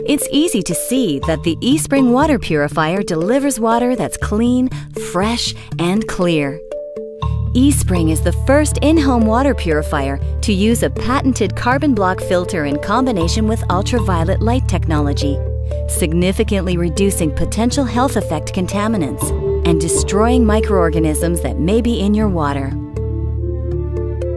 It's easy to see that the Espring water purifier delivers water that's clean, fresh, and clear. Espring is the first in-home water purifier to use a patented carbon block filter in combination with ultraviolet light technology, significantly reducing potential health effect contaminants and destroying microorganisms that may be in your water.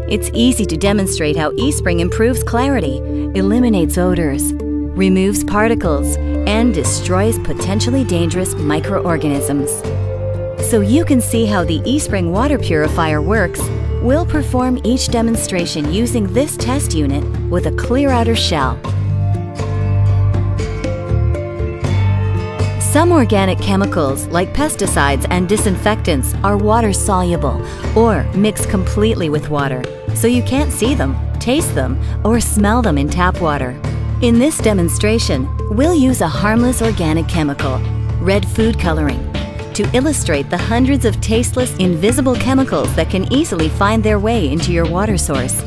It's easy to demonstrate how Espring improves clarity, eliminates odors, removes particles, and destroys potentially dangerous microorganisms. So you can see how the Espring water purifier works, we'll perform each demonstration using this test unit with a clear outer shell. Some organic chemicals, like pesticides and disinfectants, are water-soluble or mix completely with water, so you can't see them, taste them, or smell them in tap water. In this demonstration, we'll use a harmless organic chemical, red food coloring, to illustrate the hundreds of tasteless, invisible chemicals that can easily find their way into your water source.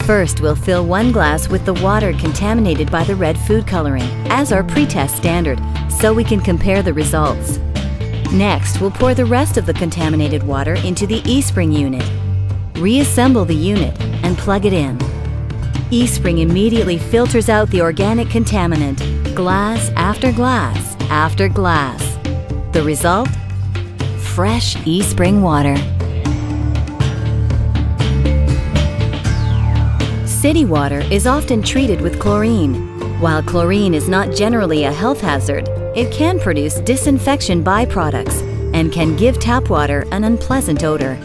First, we'll fill 1 glass with the water contaminated by the red food coloring, as our pre-test standard, so we can compare the results. Next, we'll pour the rest of the contaminated water into the Espring unit. Reassemble the unit and plug it in. Espring immediately filters out the organic contaminant, glass after glass after glass. The result? Fresh Espring water. City water is often treated with chlorine. While chlorine is not generally a health hazard, it can produce disinfection byproducts and can give tap water an unpleasant odor.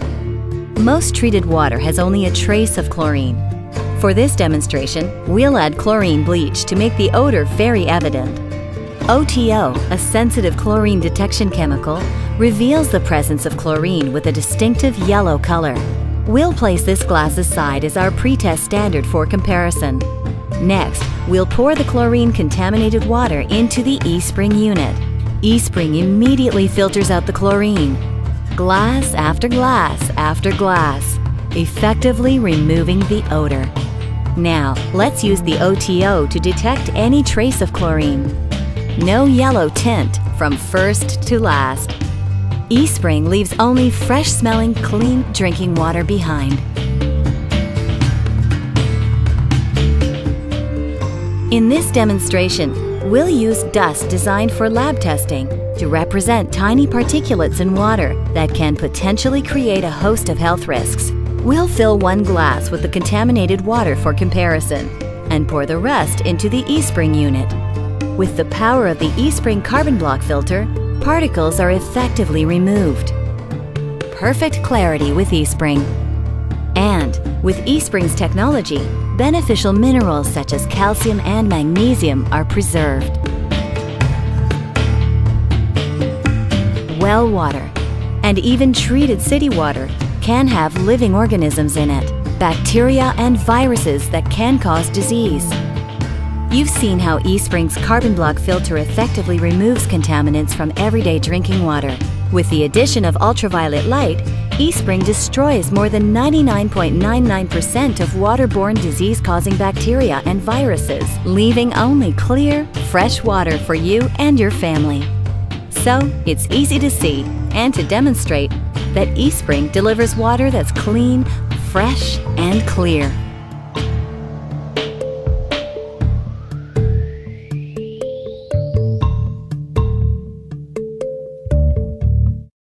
Most treated water has only a trace of chlorine. For this demonstration, we'll add chlorine bleach to make the odor very evident. OTO, a sensitive chlorine detection chemical, reveals the presence of chlorine with a distinctive yellow color. We'll place this glass aside as our pre-test standard for comparison. Next, we'll pour the chlorine-contaminated water into the Espring unit. Espring immediately filters out the chlorine, glass after glass after glass, effectively removing the odor. Now, let's use the OTO to detect any trace of chlorine. No yellow tint from first to last. Espring leaves only fresh-smelling, clean drinking water behind. In this demonstration, we'll use dust designed for lab testing to represent tiny particulates in water that can potentially create a host of health risks. We'll fill 1 glass with the contaminated water for comparison and pour the rest into the Espring unit. With the power of the Espring carbon block filter, particles are effectively removed. Perfect clarity with Espring. And with Espring's technology, beneficial minerals such as calcium and magnesium are preserved. Well water, and even treated city water, can have living organisms in it, bacteria and viruses that can cause disease. You've seen how Espring's carbon block filter effectively removes contaminants from everyday drinking water. With the addition of ultraviolet light, Espring destroys more than 99.99% of waterborne disease-causing bacteria and viruses, leaving only clear, fresh water for you and your family. So, it's easy to see and to demonstrate that Espring delivers water that's clean, fresh, and clear.